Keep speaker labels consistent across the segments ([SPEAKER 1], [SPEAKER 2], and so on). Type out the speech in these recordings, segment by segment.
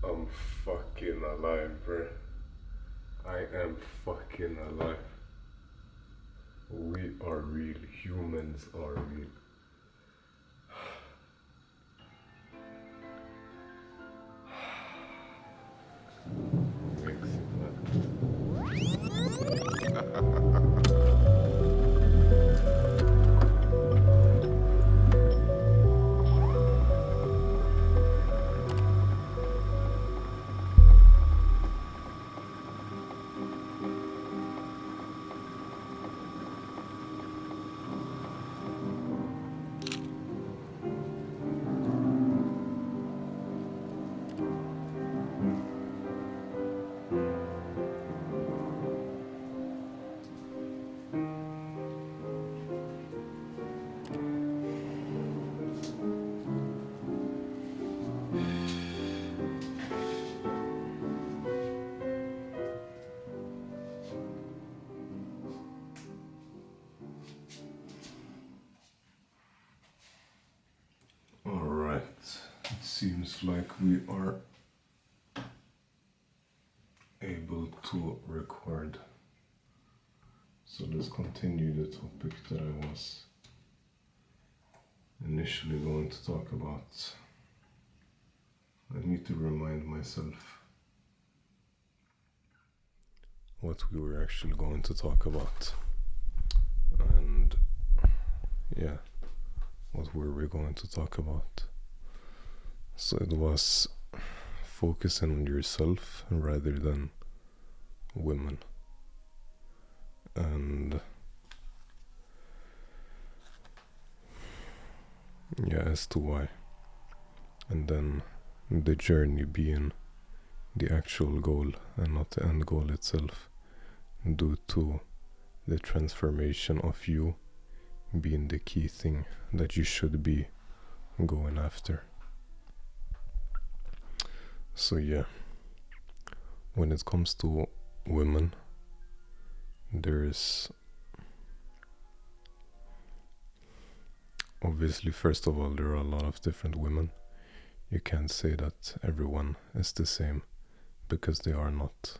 [SPEAKER 1] I'm fucking alive, bro. I am fucking alive. We are real. Humans are real. Makes it mad. Alright, it seems like we are able to record. So let's continue the topic that I was initially going to talk about. I need to remind myself what we were actually going to talk about. And yeah, what were we going to talk about? So it was focusing on yourself rather than women. And yeah, as to why. And then the journey being the actual goal and not the end goal itself, due to the transformation of you being the key thing that you should be going after. So yeah, when it comes to women, there's obviously, first of all, there are a lot of different women. You can't say that everyone is the same, because they are not.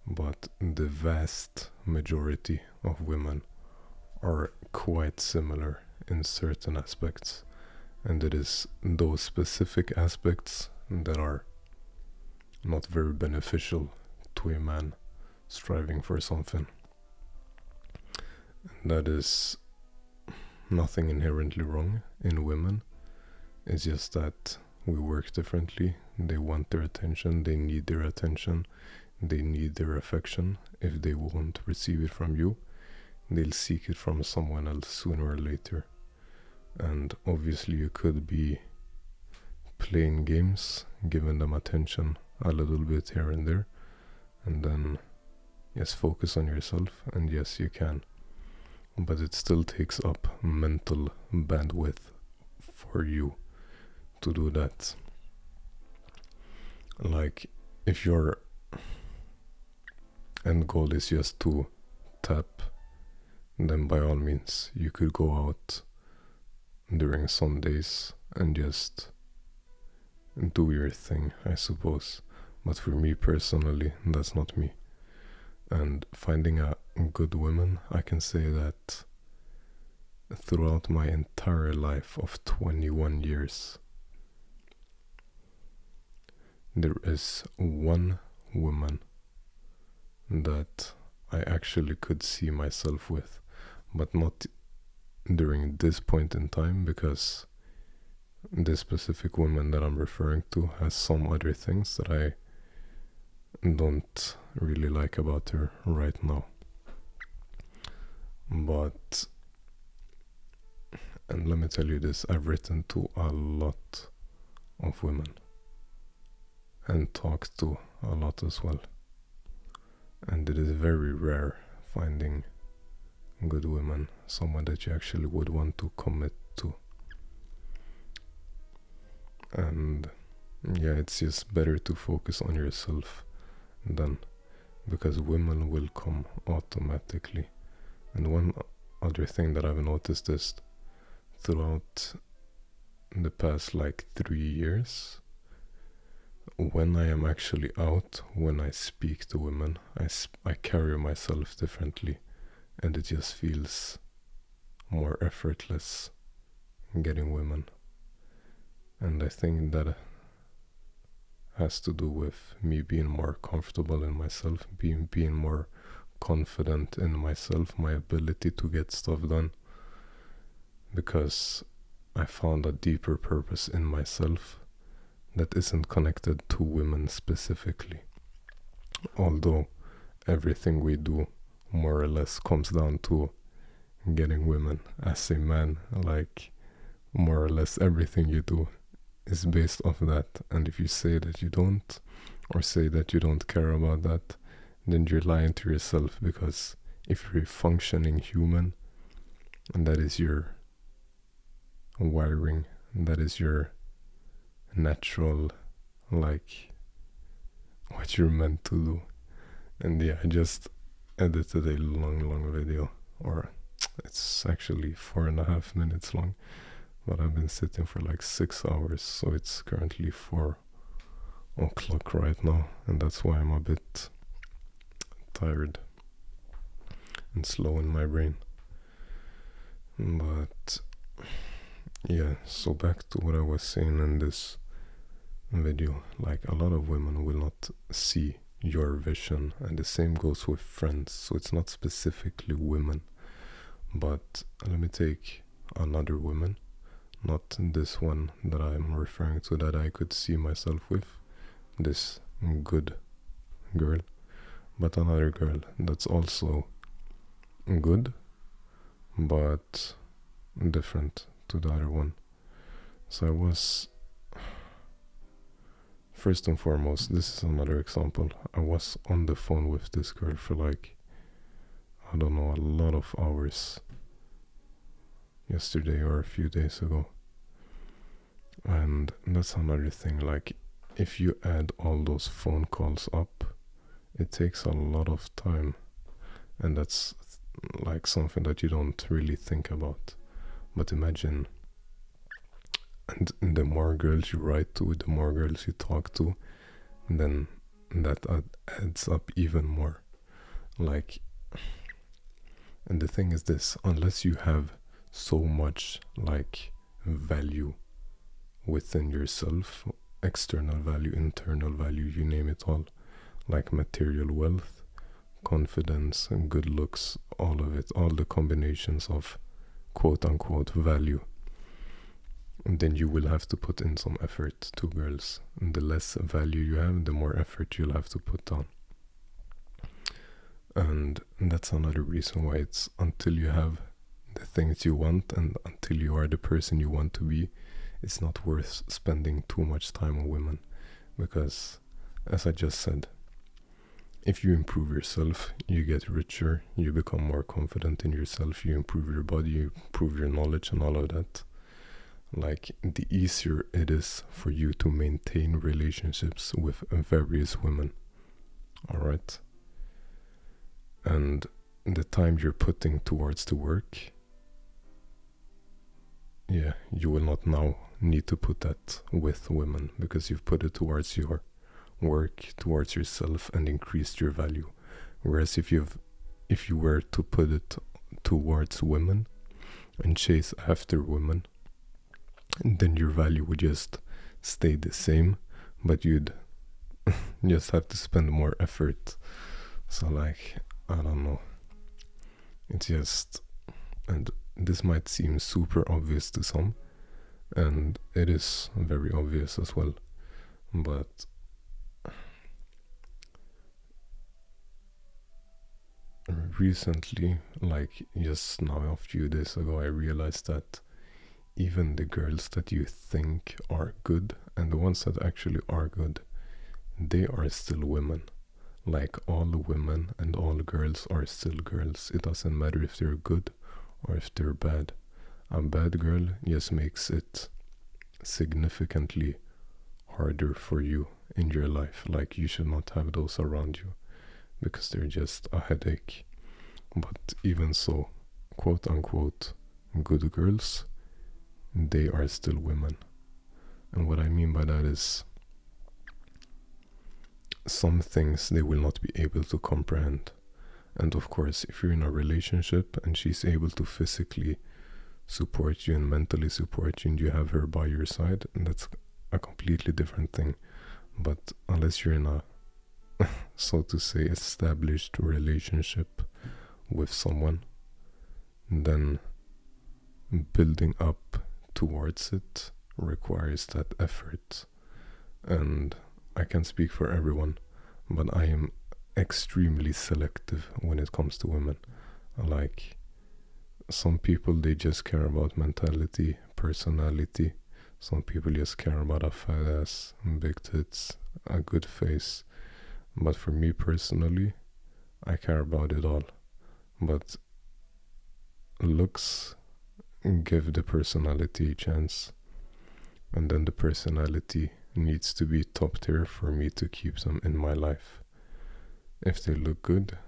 [SPEAKER 1] But the vast majority of women are quite similar in certain aspects, and it is those specific aspects that are not very beneficial to a man striving for something. That is nothing inherently wrong in women. It's just that we work differently. They want their attention, they need their attention, they need their affection. If they won't receive it from you, they'll seek it from someone else sooner or later. And obviously you could be playing games, giving them attention a little bit here and there, and then yes, focus on yourself, and yes, you can. But it still takes up mental bandwidth for you to do that. Like, if your end goal is just to tap, then by all means you could go out during Sundays and just do your thing, I suppose. But for me personally, that's not me. And finding a good woman, I can say that throughout my entire life of 21 years, there is one woman that I actually could see myself with, but not during this point in time, because this specific woman that I'm referring to has some other things that I don't really like about her right now. But, and let me tell you this, I've written to a lot of women and talked to a lot as well, and it is very rare finding good women, someone that you actually would want to commit to. And yeah, it's just better to focus on yourself then, because women will come automatically. And one other thing that I've noticed is throughout the past like 3 years, when I am actually out, when I speak to women, I carry myself differently, and it just feels more effortless getting women. And I think that has to do with me being more comfortable in myself, being more confident in myself, my ability to get stuff done, because I found a deeper purpose in myself that isn't connected to women specifically. Although everything we do more or less comes down to getting women as a man, like more or less everything you do is based off that. And if you say that you don't, or say that you don't care about that, then you're lying to yourself, because if you're a functioning human, and that is your wiring, that is your natural, like what you're meant to do. And yeah, I just edited a long video, or it's actually 4.5 minutes long, but I've been sitting for like 6 hours, so it's currently 4 o'clock right now, and that's why I'm a bit tired and slow in my brain. But yeah, so back to what I was saying in this video, like a lot of women will not see your vision, and the same goes with friends, so it's not specifically women. But let me take another woman, not this one that I'm referring to that I could see myself with, this good girl, but another girl that's also good but different to the other one. So I was, first and foremost, this is another example. I was on the phone with this girl for like, I don't know, a lot of hours yesterday or a few days ago. And that's another thing, like if you add all those phone calls up, it takes a lot of time, and that's like something that you don't really think about. But imagine, and the more girls you write to, the more girls you talk to, then that adds up even more. Like, and the thing is this, unless you have so much like value within yourself, external value, internal value, you name it all, like material wealth, confidence, and good looks, all of it, all the combinations of quote unquote value, and then you will have to put in some effort to girls. And the less value you have, the more effort you'll have to put on. And that's another reason why it's until you have the things you want and until you are the person you want to be, it's not worth spending too much time on women. Because, as I just said, if you improve yourself, you get richer, you become more confident in yourself, you improve your body, you improve your knowledge and all of that. Like, the easier it is for you to maintain relationships with various women. Alright? And the time you're putting towards the work, yeah, you will not now need to put that with women, because you've put it towards your work, towards yourself, and increased your value. Whereas if you were to put it towards women and chase after women, then your value would just stay the same, but you'd just have to spend more effort. So like, I don't know, it's just, and this might seem super obvious to some, and it is very obvious as well, but recently, like just now a few days ago, I realized that even the girls that you think are good, and the ones that actually are good, they are still women. Like, all the women and all girls are still girls. It doesn't matter if they're good or if they're bad. A bad girl just makes it significantly harder for you in your life. Like, you should not have those around you, because they're just a headache. But even so, quote unquote, good girls, they are still women. And what I mean by that is, some things they will not be able to comprehend. And of course, if you're in a relationship and she's able to physically support you and mentally support you and you have her by your side, and that's a completely different thing. But unless you're in a, so to say, established relationship with someone, then building up towards it requires that effort. And I can't speak for everyone, but I am extremely selective when it comes to women. Like, some people, they just care about mentality, personality. Some people just care about a fat ass, big tits, a good face. But for me personally, I care about it all. But looks give the personality a chance. And then the personality needs to be top tier for me to keep them in my life. If they look good,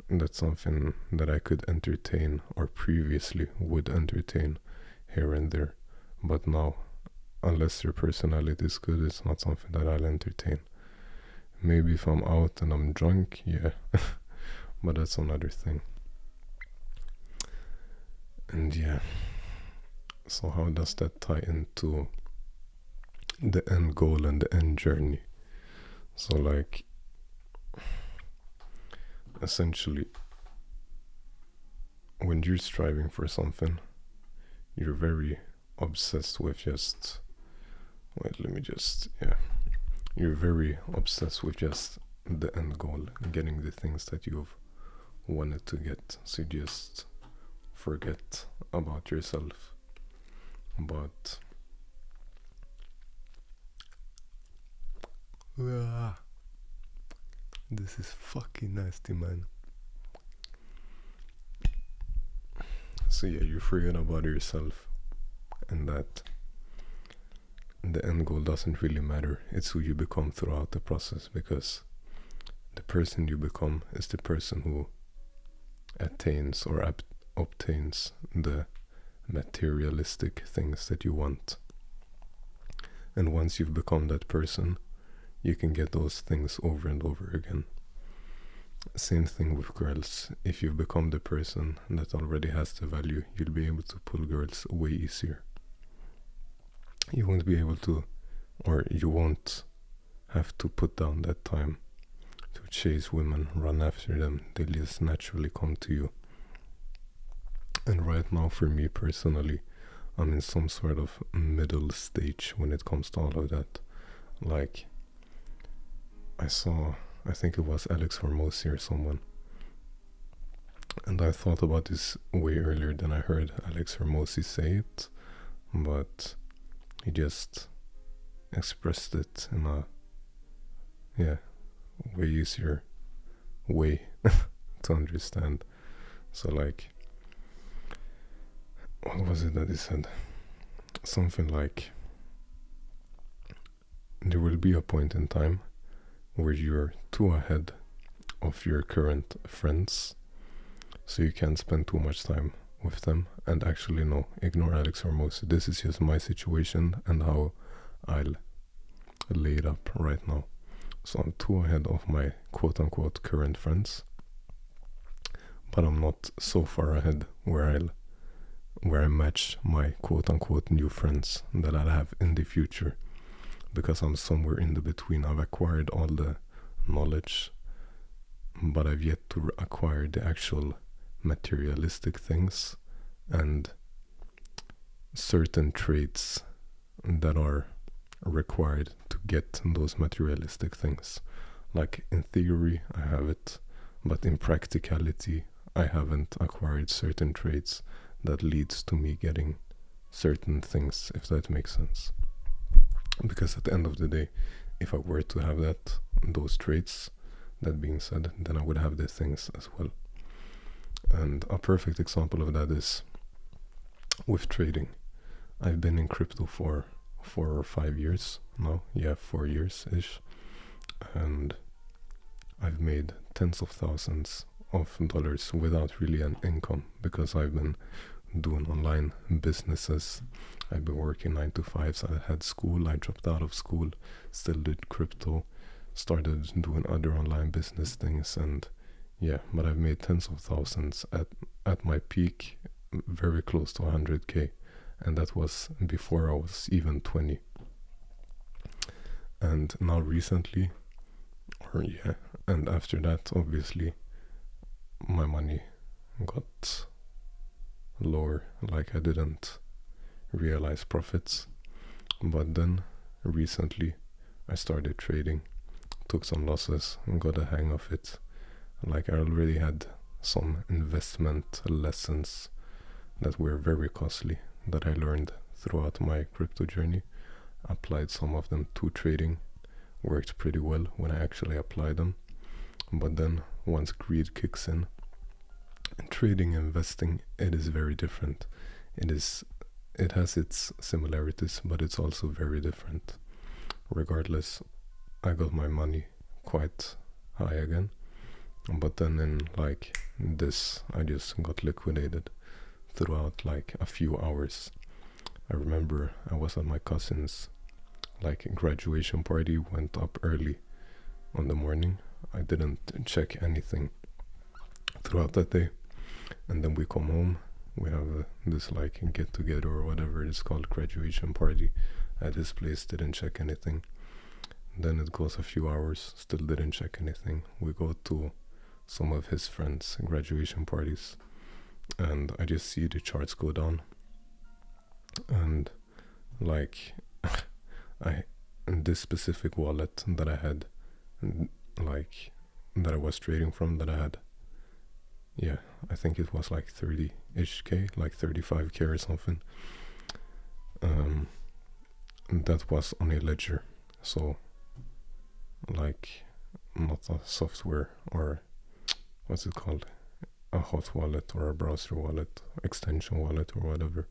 [SPEAKER 1] that's something that I could entertain, or previously would entertain here and there. But now, unless their personality is good, it's not something that I'll entertain. Maybe if I'm out and I'm drunk, yeah, but that's another thing. And yeah, so how does that tie into the end goal and the end journey? So, like, essentially, when you're striving for something, you're very obsessed with just, you're very obsessed with just the end goal, getting the things that you've wanted to get. So you just forget about yourself. But this is fucking nasty, man. So yeah, you forget about yourself, and that the end goal doesn't really matter. It's who you become throughout the process, because the person you become is the person who attains or obtains the materialistic things that you want. And once you've become that person, you can get those things over and over again. Same thing with girls. If you've become the person that already has the value, you'll be able to pull girls way easier. You won't be able to, or you won't have to put down that time to chase women, run after them. They'll just naturally come to you. And right now, for me personally, I'm in some sort of middle stage when it comes to all of that. Like, I think it was Alex Hormozy or someone, and I thought about this way earlier than I heard Alex Hormozy say it, but he just expressed it in a way easier way to understand. So, like, what was it that he said? Something like, there will be a point in time where you're too ahead of your current friends, so you can't spend too much time with them. And actually, no, ignore Alex Hormozy. This is just my situation and how I'll lay it up right now. So I'm too ahead of my quote-unquote current friends, but I'm not so far ahead where I match my quote-unquote new friends that I'll have in the future, because I'm somewhere in the between. I've acquired all the knowledge, but I've yet to acquire the actual materialistic things and certain traits that are required to get those materialistic things. Like, in theory I have it, but in practicality I haven't acquired certain traits that leads to me getting certain things, if that makes sense. Because at the end of the day, if I were to have those traits, that being said, then I would have the things as well. And a perfect example of that is with trading. I've been in crypto for 4 or 5 years now. Yeah, 4 years-ish. And I've made tens of thousands of dollars without really an income, because I've been doing online businesses. I've been working 9 to 5s. I had school. I dropped out of school, still did crypto. started doing other online business things, and yeah, but I've made tens of thousands at my peak, very close to 100k, and that was before I was even 20. And now recently, or yeah, and after that, obviously, my money got lower. Like, I didn't realize profits. But then recently I started trading, took some losses and got a hang of it. Like, I already had some investment lessons that were very costly that I learned throughout my crypto journey. Applied some of them to trading, worked pretty well when I actually applied them. But then once greed kicks in, trading, investing, it is very different. It has its similarities, but it's also very different. Regardless, I got my money quite high again, but then in like this, I just got liquidated throughout like a few hours. I remember I was at my cousin's like graduation party, went up early on the morning. I didn't check anything throughout that day, and then we come home. We have this like get together or whatever it's called, graduation party at his place. Didn't check anything. Then it goes a few hours, still didn't check anything. We go to some of his friends' graduation parties, and I just see the charts go down. And like, I this specific wallet that I had, like that I was trading from, that I had, yeah, I think it was like 30-ish K, like 35K or something. That was on a ledger, so like not a software or what's it called, a hot wallet or a browser wallet, extension wallet or whatever,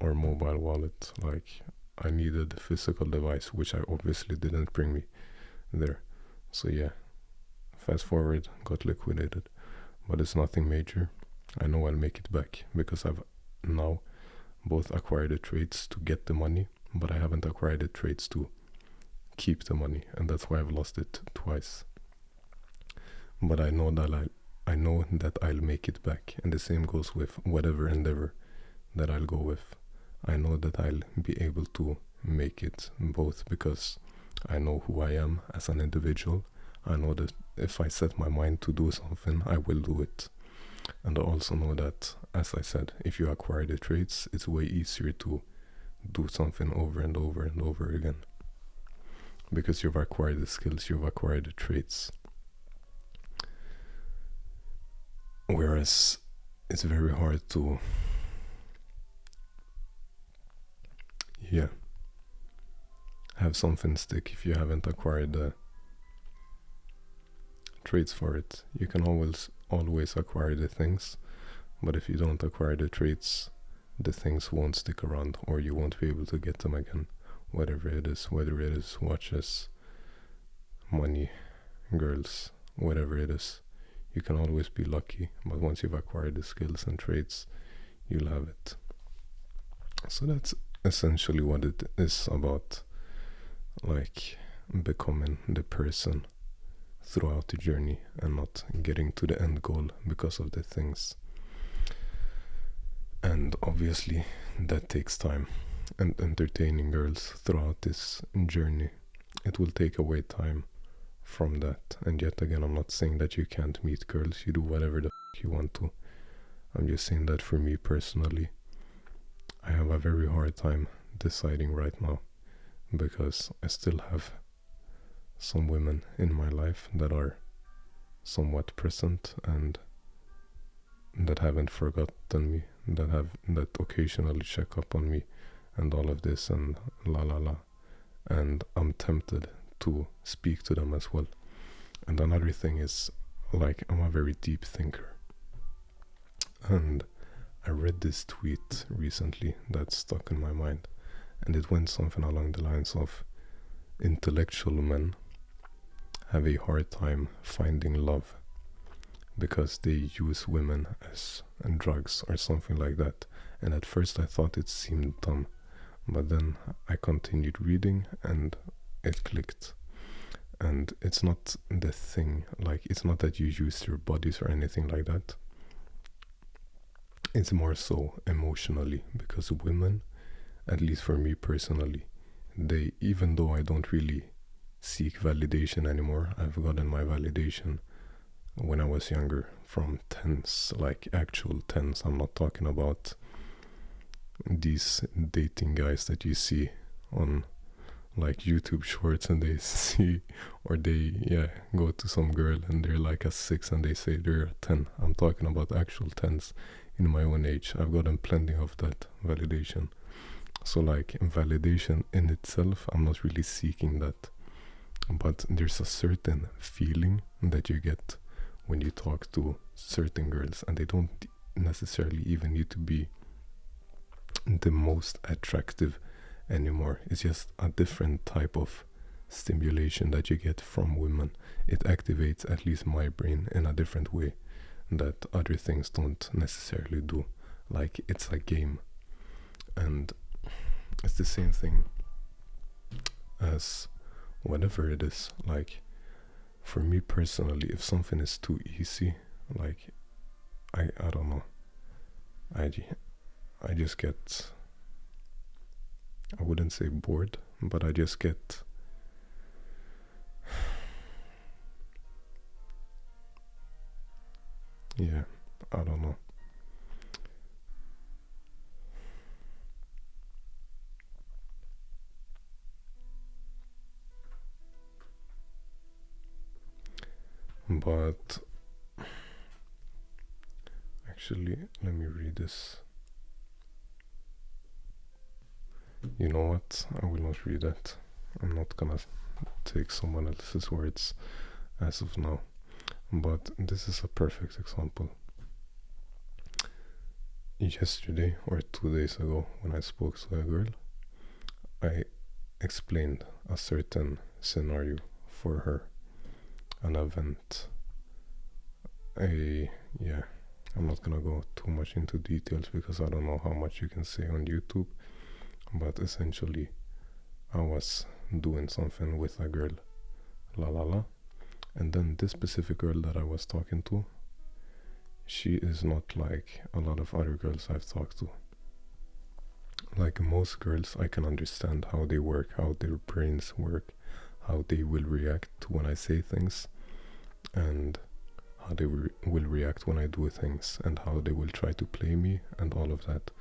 [SPEAKER 1] or mobile wallet. Like, I needed a physical device, which I obviously didn't bring me there. So yeah, fast forward, got liquidated, but it's nothing major. I know I'll make it back because I've now both acquired the traits to get the money, but I haven't acquired the traits to keep the money, and that's why I've lost it twice. But I know that I'll make it back, and the same goes with whatever endeavor that I'll go with. I know that I'll be able to make it both because I know who I am as an individual. I know that if I set my mind to do something, I will do it. And I also know that, as I said, if you acquire the traits, it's way easier to do something over and over and over again. Because you've acquired the skills, you've acquired the traits. Whereas it's very hard to, yeah, have something stick if you haven't acquired the traits for it. You can always acquire the things, but if you don't acquire the traits, the things won't stick around, or you won't be able to get them again. Whatever it is, whether it is watches, money, girls, whatever it is, you can always be lucky, but once you've acquired the skills and traits, you'll have it. So that's essentially what it is about, like becoming the person throughout the journey and not getting to the end goal because of the things. And obviously that takes time, and entertaining girls throughout this journey, it will take away time from that. And yet again, I'm not saying that you can't meet girls, you do whatever the you want to. I'm just saying that for me personally, I have a very hard time deciding right now, because I still have some women in my life that are somewhat present and that haven't forgotten me, that occasionally check up on me and all of this and la la la, and I'm tempted to speak to them as well. And another thing is, like, I'm a very deep thinker, and I read this tweet recently that stuck in my mind, and it went something along the lines of, intellectual men have a hard time finding love because they use women as drugs or something like that. And at first I thought it seemed dumb, but then I continued reading and it clicked. And it's not the thing, like, it's not that you use your bodies or anything like that. It's more so emotionally, because women, at least for me personally, they, even though I don't really seek validation anymore, I've gotten my validation when I was younger from tens, like actual tens. I'm not talking about these dating guys that you see on like YouTube shorts and they see, or they, yeah, go to some girl and they're like a 6 and they say they're a 10. I'm talking about actual 10s in my own age. I've gotten plenty of that validation. So, like, validation in itself, I'm not really seeking that. But there's a certain feeling that you get when you talk to certain girls, and they don't necessarily even need to be the most attractive anymore. It's just a different type of stimulation that you get from women. It activates at least my brain in a different way that other things don't necessarily do. Like, it's a game. And it's the same thing as whatever it is. Like, for me personally, if something is too easy, like, I don't know, I just get, I wouldn't say bored, but I just get, yeah, I don't know. But actually, let me read this. You know what? I will not read that. I'm not gonna take someone else's words as of now. But this is a perfect example. Yesterday or 2 days ago, when I spoke to a girl, I explained a certain scenario for her, an event, yeah, I'm not gonna go too much into details because I don't know how much you can say on YouTube, but essentially I was doing something with a girl, la la la, and then this specific girl that I was talking to, she is not like a lot of other girls I've talked to. Like most girls, I can understand how they work, how their brains work, how they will react when I say things, and how they will react when I do things, and how they will try to play me, and all of that.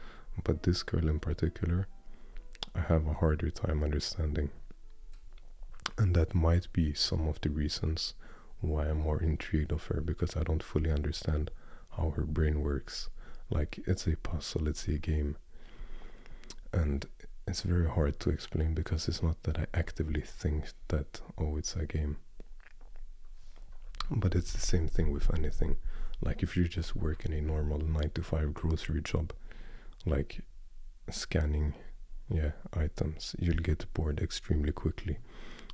[SPEAKER 1] But this girl in particular, I have a harder time understanding. And that might be some of the reasons why I'm more intrigued of her, because I don't fully understand how her brain works. Like, it's a puzzle, it's a game. And it's very hard to explain because it's not that I actively think that, oh, it's a game. But it's the same thing with anything. Like, if you just work in a normal 9 to 5 grocery job, like scanning, yeah, items, you'll get bored extremely quickly.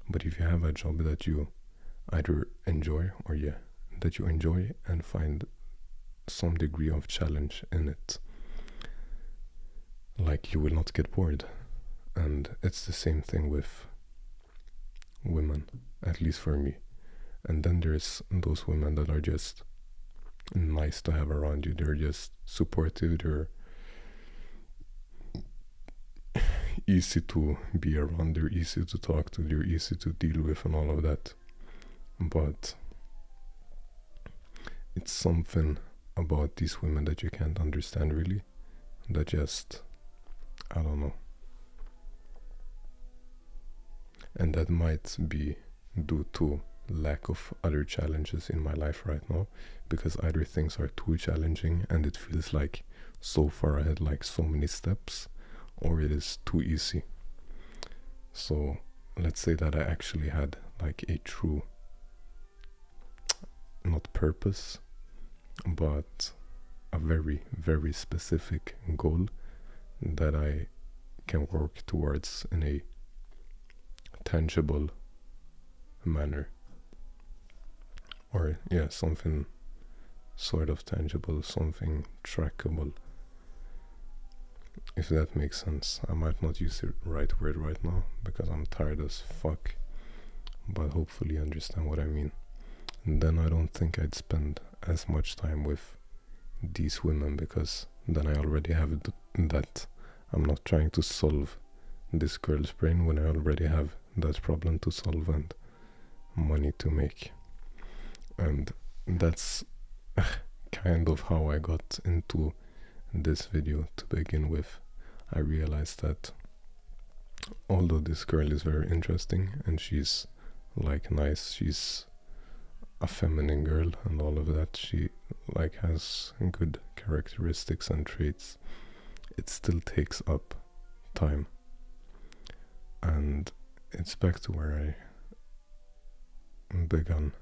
[SPEAKER 1] But if you have a job that you either enjoy, or yeah, that you enjoy and find some degree of challenge in it, like, you will not get bored. And it's the same thing with women, at least for me. And then there's those women that are just nice to have around you. They're just supportive, they're easy to be around, they're easy to talk to, they're easy to deal with, and all of that. But it's something about these women that you can't understand really, that just, I don't know. And that might be due to lack of other challenges in my life right now, because either things are too challenging and it feels like so far ahead, like so many steps, or it is too easy. So let's say that I actually had like a true, not purpose, but a very, very specific goal that I can work towards in a tangible manner. Or, yeah, something sort of tangible, something trackable. If that makes sense. I might not use the right word right now because I'm tired as fuck. but hopefully you understand what I mean. And then I don't think I'd spend as much time with these women, because then I already have that. I'm not trying to solve this girl's brain when I already have that problem to solve and money to make. And that's kind of how I got into this video to begin with. I realized that although this girl is very interesting and she's like nice, she's a feminine girl and all of that, she like has good characteristics and traits, it still takes up time. And it's back to where I began.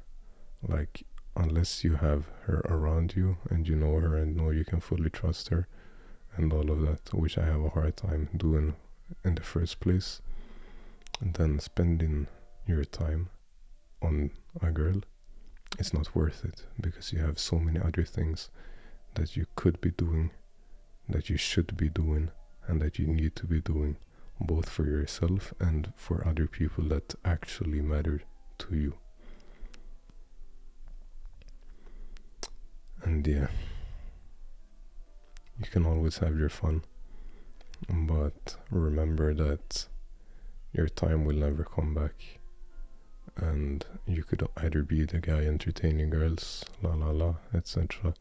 [SPEAKER 1] Like, unless you have her around you and you know her and know you can fully trust her and all of that, which I have a hard time doing in the first place, and then spending your time on a girl, it's not worth it, because you have so many other things that you could be doing, that you should be doing, and that you need to be doing, both for yourself and for other people that actually matter to you. And yeah, you can always have your fun, but remember that your time will never come back. And you could either be the guy entertaining girls, la la la, etc.,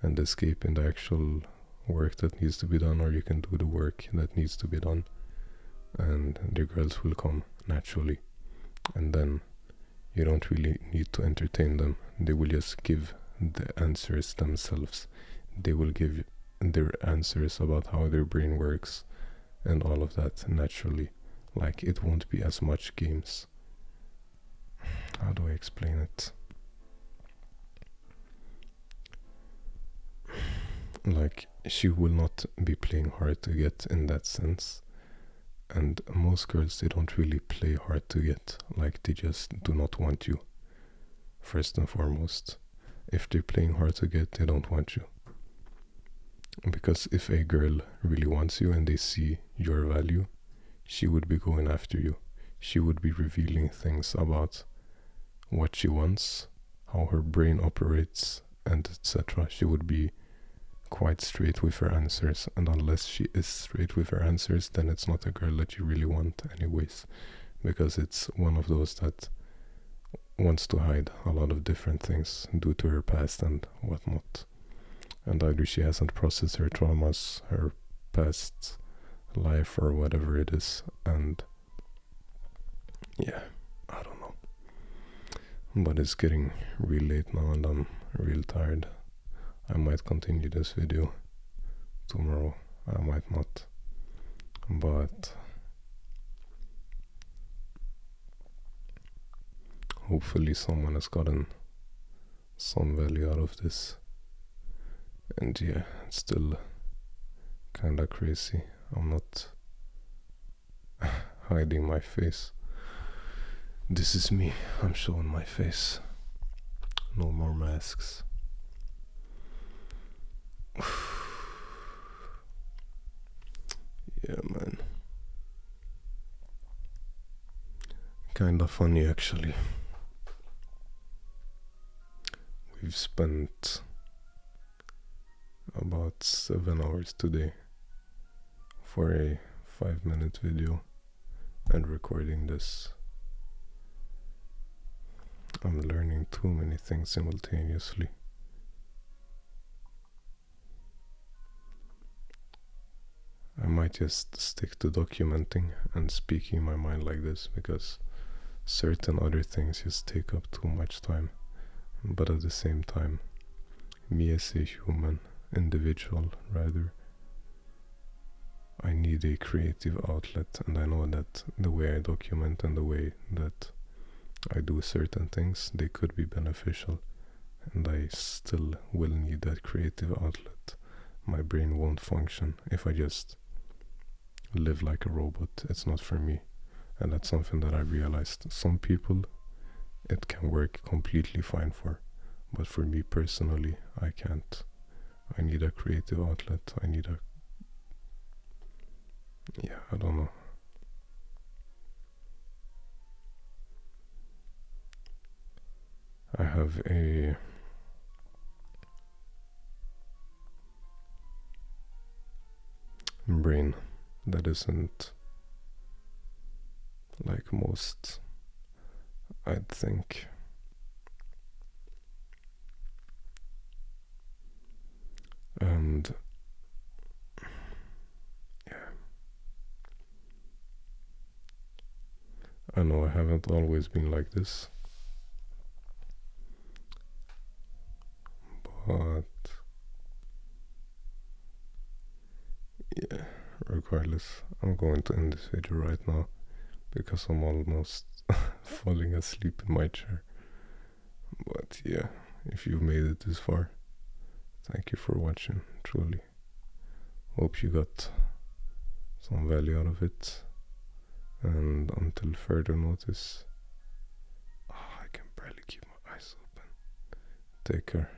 [SPEAKER 1] and escaping the actual work that needs to be done, or you can do the work that needs to be done, and the girls will come naturally. And then you don't really need to entertain them. They will just give the answers themselves. They will give their answers about how their brain works and all of that naturally. Like, it won't be as much games. How do I explain it? Like, she will not be playing hard to get in that sense. And most girls, they don't really play hard to get. Like, they just do not want you, first and foremost. If they're playing hard to get, they don't want you. Because if a girl really wants you and they see your value, she would be going after you. She would be revealing things about what she wants, how her brain operates, and etc. She would be quite straight with her answers, and unless she is straight with her answers, then it's not a girl that you really want anyways, because it's one of those that wants to hide a lot of different things due to her past and whatnot. And either she hasn't processed her traumas, her past life, or whatever it is, and yeah, I don't know. But it's getting real late now and I'm real tired. I might continue this video tomorrow, I might not, but hopefully someone has gotten some value out of this. And yeah, it's still kinda crazy. I'm not hiding my face. This is me, I'm showing my face. No more masks. Yeah, man. Kinda funny, actually. We've spent about 7 hours today for a 5-minute video and recording this. I'm learning too many things simultaneously. I might just stick to documenting and speaking my mind like this, because certain other things just take up too much time. But at the same time, me as a human, individual rather, I need a creative outlet, and I know that the way I document and the way that I do certain things, they could be beneficial, and I still will need that creative outlet. My brain won't function if I just live like a robot. It's not for me, and that's something that I realized. Some people it can work completely fine for, but for me personally, I can't. I need a creative outlet. I need a, yeah, I don't know. I have a brain that isn't like most, I'd think. And yeah, I know I haven't always been like this, but yeah, regardless, I'm going to end this video right now because I'm almost falling asleep in my chair. But yeah, if you've made it this far, thank you for watching, truly. Hope you got some value out of it. And until further notice, I can barely keep my eyes open. Take care.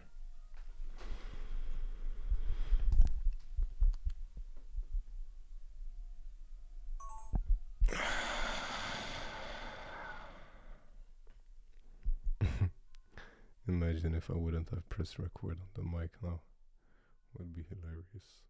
[SPEAKER 1] Imagine if I wouldn't have pressed record on the mic now. Would be hilarious.